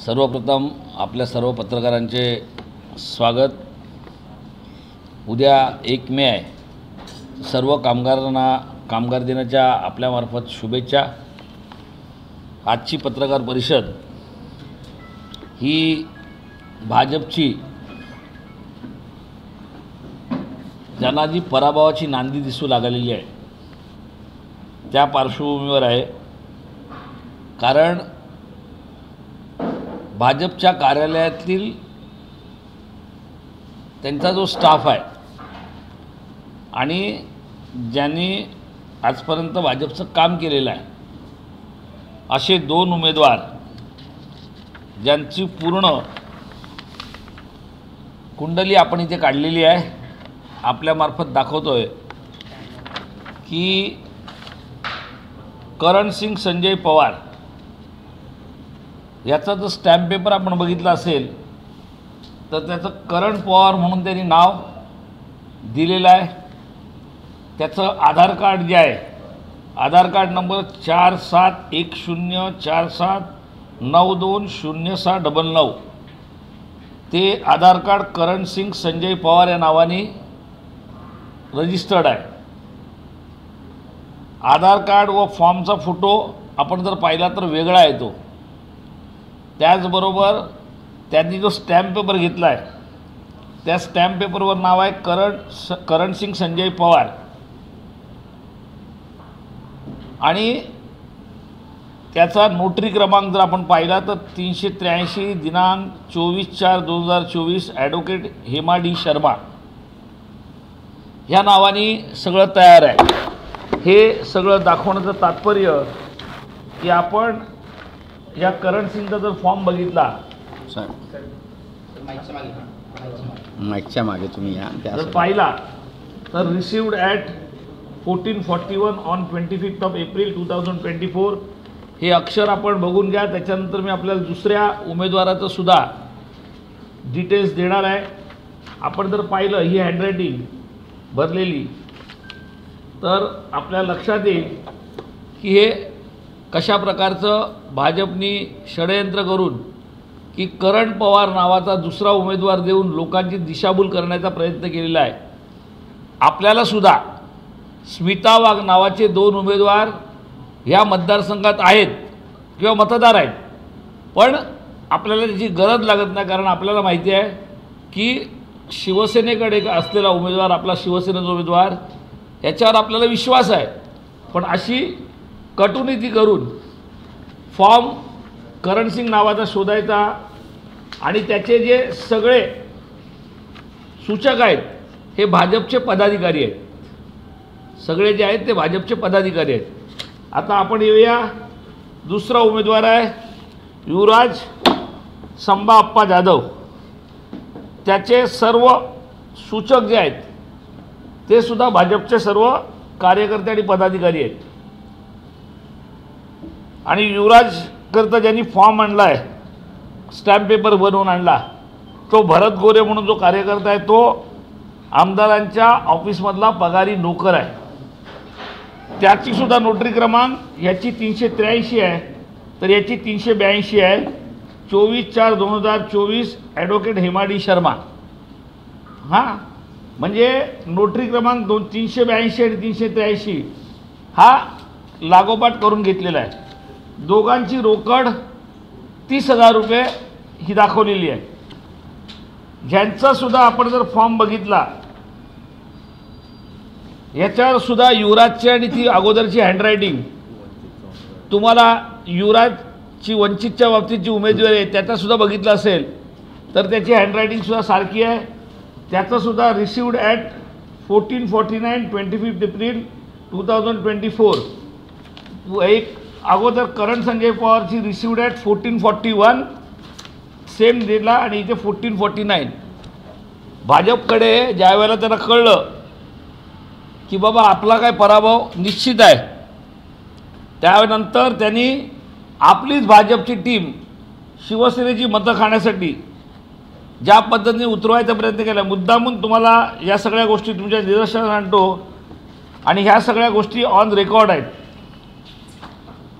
सर्वप्रथम आपल्या सर्व पत्रकारांचे स्वागत। उद्या 1 मे आहे। सर्व कामगारांना कामगार दिनाच्या आपल्यामार्फत शुभेच्छा। आजची पत्रकार परिषद ही भाजपची ज्यांना जी पराभवाची नांदी दिसू लागलेली आहे त्या पार्श्वभूमीवर आहे। कारण भाजपच्या कार्यालयातील त्यांचा जो स्टाफ आहे आणि ज्यांनी आजपर्यंत भाजपचं काम केलेलं आहे असे 2 उमेदवार ज्यांची पूर्ण कुंडली आपण इथे काढलेली आहे, आपल्यामार्फत दाखवतोय की करण सिंग संजय पवार याचा जर स्टॅम्प पेपर आपण बघितला असेल तर त्याचं करण पवार म्हणून त्यांनी नाव दिलेलं आहे। त्याचं आधार कार्ड जे आहे, आधार कार्ड नंबर 471047920699 ते आधार कार्ड करण सिंग संजय पवार या नावाने रजिस्टर्ड आहे। आधार कार्ड व फॉर्मचा फोटो आपण जर पाहिला तर वेगळा येतो। त्याचबरोबर त्यांनी जो स्टॅम्प पेपर घेतला आहे त्या स्टॅम्प पेपरवर नाव आहे करण सिंग संजय पवार आणि त्याचा नोटरी क्रमांक जर आपण पाहिला तर 383 दिनांक 24/4/2024 ॲडव्होकेट हेमा डी शर्मा ह्या नावाने सगळं तयार आहे। हे सगळं दाखवण्याचं तात्पर्य की आपण या करण सिंगचा जर फॉर्म बघितला मागच्या मागे तुम्ही या जर पाहिला तर रिसिव्ड ॲट 1441 ऑन 25 एप्रिल 2024 हे अक्षर आपण बघून घ्या। त्याच्यानंतर मी आपल्याला दुसऱ्या उमेदवाराचं सुद्धा डिटेल्स देणार आहे। आपण जर पाहिलं ही हँडरायटिंग भरलेली तर आपल्या लक्षात येईल की हे कशा प्रकारचं भाजपनी षडयंत्र करून की करण पवार नावाचा दुसरा उमेदवार देऊन लोकांची दिशाभूल करण्याचा प्रयत्न केलेला आहे। आपल्याला सुद्धा स्मिता वाघ नावाचे 2 उमेदवार ह्या मतदारसंघात आहेत किंवा मतदार आहेत, पण आपल्याला त्याची गरज लागत नाही कारण आपल्याला माहिती आहे की शिवसेनेकडे असलेला उमेदवार आपला शिवसेनेचा उमेदवार याच्यावर आपल्याला विश्वास आहे। पण अशी कटुनीती करून फॉर्म करण सिंग नावाचा शोधायचा आणि त्याचे जे सगळे सूचक आहेत हे भाजपचे पदाधिकारी आहेत, सगळे जे आहेत ते भाजपचे पदाधिकारी आहेत। आता आपण येऊया दुसरा उमेदवार आहे युवराज संबा अप्पा जाधव। त्याचे सर्व सूचक जे आहेत ते सुद्धा भाजपचे सर्व कार्यकर्ते आणि पदाधिकारी आहेत। आणि युवराज करता ज्यांनी फॉर्म आणला आहे, स्टॅम्प पेपर बनवून आणला, तो भरत गोरे म्हणून जो कार्यकर्ता आहे तो आमदारांच्या ऑफिसमधला पगारी नोकर आहे। त्याची सुद्धा नोटरी क्रमांक याची 383 आहे तर याची 382 आहे। 24/4/2024 ॲडव्होकेट हेमा डी शर्मा। हां, म्हणजे नोटरी क्रमांक 382 आणि 383 हा लागोपाठ करून घेतलेला आहे। दोघांची रोकड 30,000 रुपये ही दाखवलेली आहे। ज्यांचा सुद्धा आपण जर फॉर्म बघितला याच्यावर सुद्धा युवराजची आणि ती अगोदरची हँडरायटिंग तुम्हाला युवराजची वंचितच्या बाबतीत जी उमेदवारी आहे त्याचा सुद्धा बघितलं असेल तर त्याची हँडरायटिंग सुद्धा सारखी आहे। त्याचं सुद्धा रिसिव्ड ॲट 1449 25 एप्रिल 2024 एक अगोदर करण संजय पवारची रिसिव्ड ॲट 1441 सेम डेटला आणि इथे 1449। भाजपकडे ज्या वेळेला त्यांना कळलं की बाबा आपला काय पराभव निश्चित आहे त्यानंतर त्यांनी आपलीच भाजपची टीम शिवसेनेची मतं खाण्यासाठी ज्या पद्धतीने उतरवायचा प्रयत्न केला, मुद्दामून तुम्हाला या सगळ्या गोष्टी तुमच्या निदर्शनास आणतो आणि ह्या सगळ्या गोष्टी ऑन रेकॉर्ड आहेत।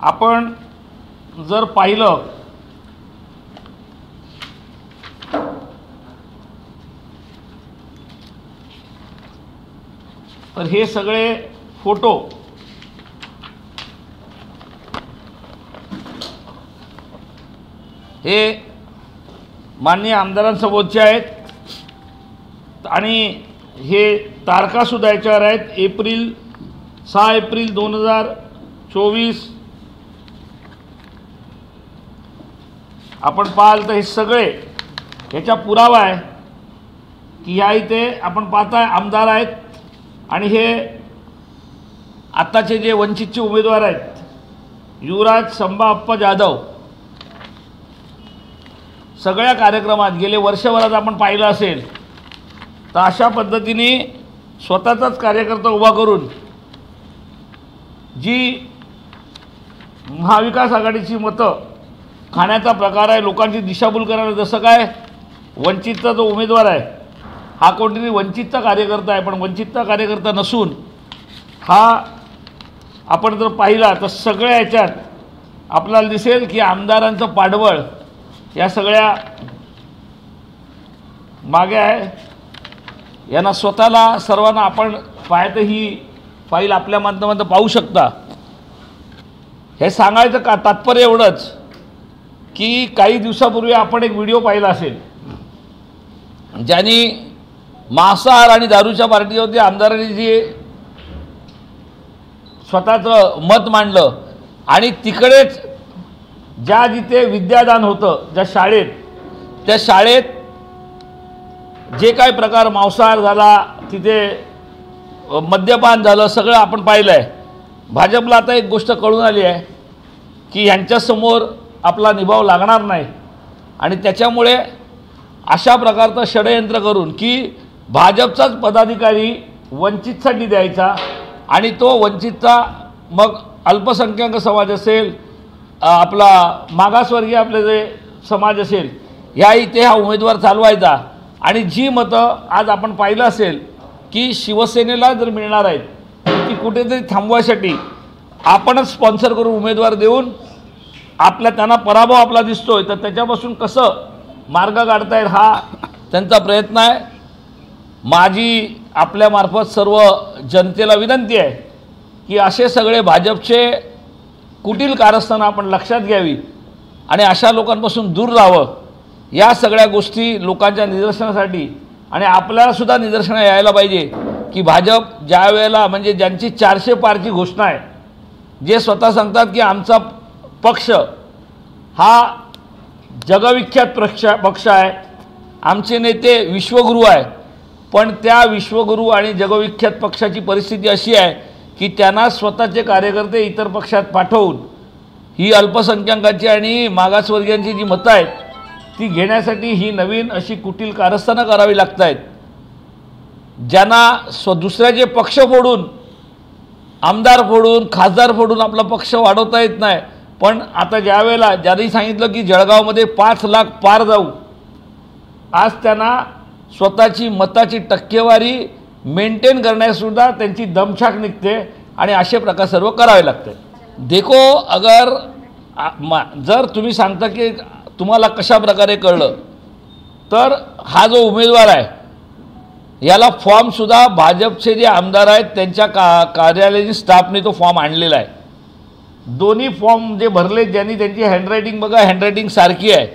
आपण जर पाहिलं तर हे सगळे फोटो हे माननीय आमदारांसमोरचे आहेत आणि हे तारखासुद्धा याच्यावर आहेत. 6 एप्रिल 2024 आपण पाहाल तर हे सगळे ह्याचा पुरावा आहे की ह्या इथे आपण पाहताय आमदार आहेत आणि हे आत्ताचे जे वंचितचे उमेदवार आहेत युवराज संभाप्पा जाधव सगळ्या कार्यक्रमात गेले वर्षभरात आपण पाहिलं असेल तर अशा पद्धतीने स्वतःचाच कार्यकर्ता उभा करून जी महाविकास आघाडीची मतं खाण्याचा प्रकार आहे, लोकांची दिशाभूल करायला, जसं काय वंचितचा जो उमेदवार आहे हा कोणतरी वंचितचा कार्यकर्ता आहे, पण वंचितचा कार्यकर्ता नसून हा आपण जर पाहिला तर सगळ्या याच्यात आपल्याला दिसेल की आमदारांचं पाठबळ या सगळ्या मागे आहे. यांना स्वतःला सर्वांना आपण पाहतं ही फाईल आपल्या माध्यमातून पाहू शकता. हे सांगायचं का तात्पर्य एवढंच की काही दिवसापूर्वी आपण एक व्हिडिओ पाहिला असेल ज्यांनी मांसाहार आणि दारूच्या पार्टीवरती आमदारांनी जे स्वतःचं मत मांडलं आणि तिकडेच ज्या जिथे विद्यादान होतं त्या शाळेत जे काही प्रकार मांसाहार झाला, तिथे मद्यपान झालं, सगळं आपण पाहिलं आहे. भाजपला आता एक गोष्ट कळून आली आहे की ह्यांच्यासमोर आपला निभाव लागणार नाही आणि त्याच्यामुळे अशा प्रकारचं षडयंत्र करून की भाजपचाच पदाधिकारी वंचितसाठी द्यायचा आणि तो वंचितचा मग अल्पसंख्याक समाज असेल, आपला मागासवर्गीय आपले जे समाज असेल, ह्या इथे हा उमेदवार चालवायचा आणि जी मतं आज आपण पाहिलं असेल की शिवसेनेला जर मिळणार आहेत ती कुठेतरी थांबवायसाठी आपणच स्पॉन्सर करून उमेदवार देऊन त्यांना पराभव आपला दिसतोय तर त्याच्यापासून कसं मार्ग काढता येईल हा त्यांचा प्रयत्न आहे. माझी आपल्यामार्फत सर्व जनतेला विनंती आहे की असे सगळे भाजपचे कुटील कारस्थानं आपण लक्षात घ्यावी आणि अशा लोकांपासून दूर राहावं. या सगळ्या गोष्टी लोकांच्या निदर्शनासाठी आणि आपल्यालासुद्धा निदर्शनं यायला पाहिजे की भाजप ज्या वेळेला म्हणजे ज्यांची 400 पारची घोषणा आहे, जे स्वतः सांगतात की आमचा पक्ष हा जगविख्यात पक्ष आहे, आमचे नेते विश्वगुरू आहे, पण त्या विश्वगुरू आणि जगविख्यात पक्षाची परिस्थिती अशी आहे की त्यांना स्वतःचे कार्यकर्ते इतर पक्षात पाठवून ही अल्पसंख्याकांची आणि मागासवर्गीयांची जी मतं आहेत ती घेण्यासाठी ही नवीन अशी कुटील कारस्थानं करावी लागत आहेत. ज्यांना दुसऱ्याचे पक्ष फोडून, आमदार फोडून, खासदार फोडून आपला पक्ष वाढवता येत नाही, पण आता ज्या वेळेला ज्यांनी सांगितलं की जळगावमध्ये 5 लाख पार जाऊ, आज त्यांना स्वतःची मताची टक्केवारी मेंटेन करण्यासुद्धा त्यांची दमछाक निघते आणि असे प्रकार सर्व करावे लागते. देखो अगर जर तुम्ही सांगता की तुम्हाला कशा प्रकारे कळलं तर हा जो उमेदवार आहे याला फॉर्मसुद्धा भाजपचे जे आमदार आहेत त्यांच्या कार्यालयाची स्टाफने तो फॉर्म आणलेला आहे. दोन्ही फॉर्म जे भरले ज्यांनी त्यांची हँडरायटिंग बघा, हँडरायटिंग सारखी आहे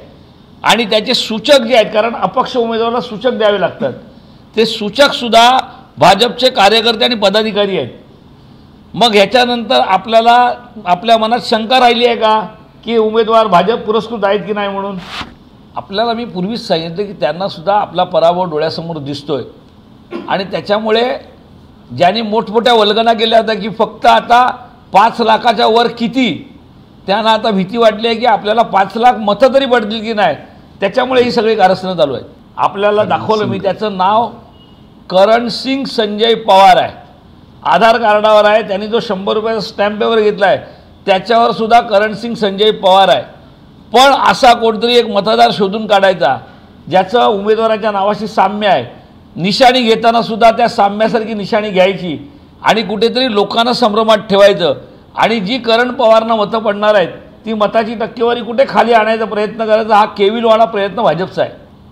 आणि त्याचे सूचक जे आहेत, कारण अपक्ष उमेदवाराला सूचक द्यावे लागतात, ते सूचकसुद्धा भाजपचे कार्यकर्ते आणि पदाधिकारी आहेत. मग ह्याच्यानंतर आपल्याला आपल्या मनात शंका राहिली आहे का की उमेदवार भाजप पुरस्कृत आहेत की नाही म्हणून? आपल्याला मी पूर्वीच सांगितलं की त्यांनासुद्धा आपला पराभव डोळ्यासमोर दिसतोय आणि त्याच्यामुळे ज्यांनी मोठमोठ्या वल्गना केल्या होत्या की फक्त आता 5 लाखाच्या वर किती, त्यांना आता भीती वाटली आहे की आपल्याला 5 लाख मतं तरी पडतील की नाही, त्याच्यामुळे ही सगळी कारस्थानं चालू आहेत. आपल्याला दाखवलं मी, त्याचं नाव करण सिंग संजय पवार आहे, आधार कार्डावर आहे, त्यांनी जो 100 रुपयाचा स्टॅम्प पेपर घेतला आहे त्याच्यावर सुद्धा करण सिंग संजय पवार आहे. पण असा कोणतरी एक मतदार शोधून काढायचा ज्याचं उमेदवाराच्या नावाशी साम्य आहे, निशाणी घेताना सुद्धा त्या साम्यासारखी निशाणी घ्यायची आणि कुठेतरी लोकांना संभ्रमात ठेवायचं आणि जी करण पवारना मतं पडणार आहेत ती मताची टक्केवारी कुठे खाली आणायचा प्रयत्न करायचा, हा केविलवाणा प्रयत्न भाजपचा आहे.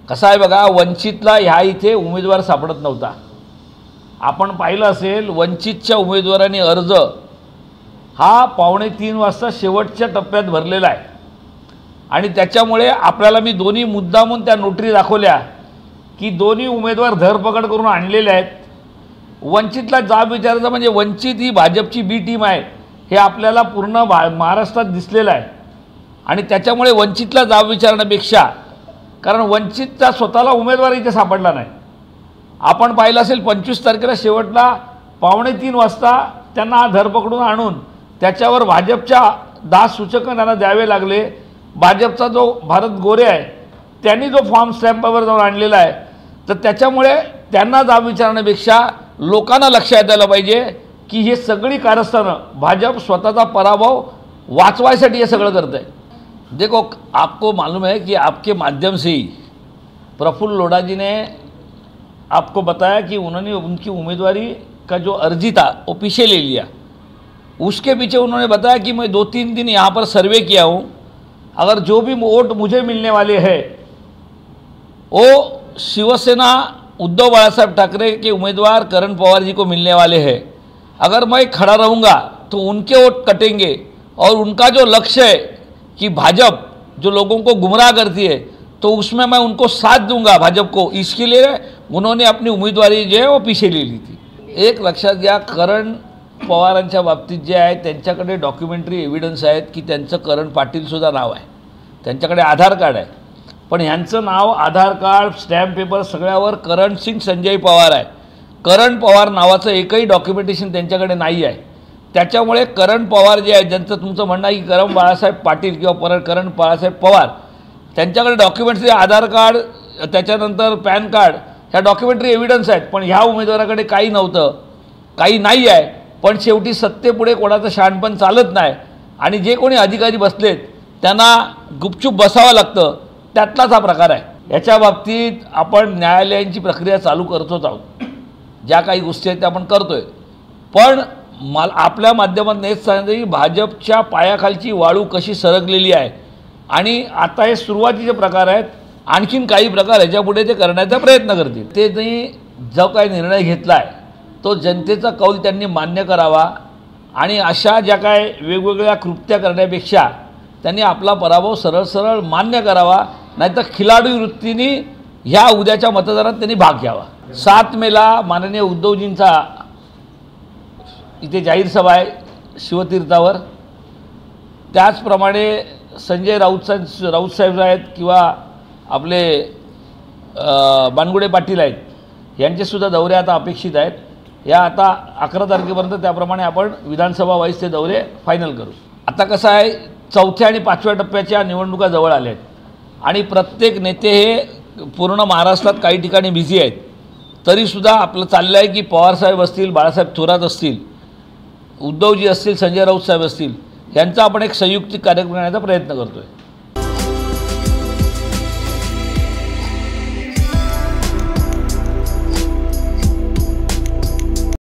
कसा आहे बघा, वंचितला ह्या इथे उमेदवार सापडत नव्हता, आपण पाहिलं असेल वंचितच्या उमेदवारांनी अर्ज हा 2:45 वाजता शेवटच्या टप्प्यात भरलेला आहे आणि त्याच्यामुळे आपल्याला मी दोन्ही मुद्दामून त्या नोटरी दाखवल्या की दोन्ही उमेदवार धरपकड करून आणलेले आहेत. वंचितला जाब विचारायचा म्हणजे वंचित ही भाजपची बी टीम आहे हे आपल्याला पूर्ण महाराष्ट्रात दिसलेलं आहे आणि त्याच्यामुळे वंचितला जाब विचारण्यापेक्षा, कारण वंचितचा स्वतःला उमेदवार इथे सापडला नाही. आपण पाहिलं असेल 25 तारखेला शेवटला 2:45 वाजता त्यांना धरपकडून आणून त्याच्यावर भाजपच्या 10 सूचक त्यांना द्यावे लागले. भाजपचा जो भारत गोरे आहे त्यांनी जो फॉर्म स्टॅम्पवर जाऊन आणलेला आहे, तर त्याच्यामुळे त्यांना जाब विचारण्यापेक्षा लोकांना लक्षात यायला पाहिजे की हे सगळी कारस्थानं भाजप स्वतःचा पराभव वाचवायसाठी हे सगळं करत आहे. देखो, आपको मालूम है कि आपके माध्यम से ही प्रफुल्ल लोढ़ा जी ने आपको बताया कि उन्होंने उनकी उम्मीदवारी का जो अर्जी था वो पीछे ले लिया. उसके पीछे उन्होंने बताया कि मैं 2-3 दिन यहाँ पर सर्वे किया हूँ, अगर जो भी वोट मुझे मिलने वाले हैं वो शिवसेना उद्धव बाळासाहेब ठाकरे के उम्मीदवार करण पवार जी को मिलने वाले हैं. अगर मैं खड़ा रहूँगा तो उनके वोट कटेंगे और उनका जो लक्ष्य है कि भाजप जो लोगों को गुमराह करती है तो उसमें मैं उनको साथ दूंगा भाजप को. इसके लिए उन्होंने अपनी उम्मीदवारी जो है वो पीछे ले ली थी. एक लक्षात घ्या, करण पवारांच्या बाबतीत जे आहे त्यांच्याकडे डॉक्युमेंटरी एव्हिडन्स आहेत की त्यांचं करण पाटीलसुद्धा नाव आहे, त्यांच्याकडे आधार कार्ड आहे, पण ह्यांचं नाव आधार card stamp paper सगळ्यावर Karan Singh Sanjay Pawar आहे. करण पवार नावाचं एकही डॉक्युमेंटेशन त्यांच्याकडे नाही आहे. त्याच्यामुळे करण पवार जे आहे, ज्यांचं तुमचं म्हणणं आहे की करण बाळासाहेब पाटील किंवा करण बाळासाहेब पवार, त्यांच्याकडे डॉक्युमेंटरी आधार कार्ड त्याच्यानंतर पॅन कार्ड ह्या डॉक्युमेंटरी एव्हिडन्स आहेत, पण ह्या उमेदवाराकडे काही नव्हतं, काही नाही आहे. पण शेवटी सत्तेपुढे कोणाचं शहाणपण चालत नाही आणि जे कोणी अधिकारी बसलेत त्यांना गुपचूप बसावं लागतं, त्यातलाच हा प्रकार आहे. याच्या बाबतीत आपण न्यायालयांची प्रक्रिया चालू करतोच आहोत. ज्या काही गोष्टी आहेत त्या आपण करतोय, पण आपल्या माध्यमातून हेच सांगितलं की भाजपच्या पायाखालची वाळू कशी सरकलेली आहे आणि आता हे सुरुवातीचे प्रकार आहेत. आणखीन काही प्रकार ह्याच्यापुढे ते करण्याचा प्रयत्न करतील. ते त्यांनी जो काही निर्णय घेतला आहे तो जनतेचा कौल त्यांनी मान्य करावा आणि अशा ज्या काय वेगवेगळ्या कृत्या करण्यापेक्षा त्यांनी आपला पराभव सरळ सरळ मान्य करावा, नाहीतर खिलाडू वृत्तीने ह्या उद्याच्या मतदानात त्यांनी भाग घ्यावा. 7 मेला माननीय उद्धवजींचा इथे जाहीर सभा आहे शिवतीर्थावर. त्याचप्रमाणे संजय राऊत साहेब आहेत किंवा आपले बानगुडे पाटील आहेत, यांचेसुद्धा दौरे आता अपेक्षित आहेत. या आता 11 तारखेपर्यंत त्याप्रमाणे आपण विधानसभा वाईज ते दौरे फायनल करू. आता कसं आहे, 4थ्या आणि 5व्या टप्प्याच्या निवडणुका जवळ आल्या आहेत आणि प्रत्येक नेते हे पूर्ण महाराष्ट्रात काही ठिकाणी बिझी आहेत. तरीसुद्धा आपलं चाललं आहे की पवारसाहेब असतील, बाळासाहेब थोरात असतील, उद्धवजी असतील, संजय राऊत साहेब असतील, यांचा आपण एक संयुक्त कार्यक्रम करण्याचा प्रयत्न करतो आहे.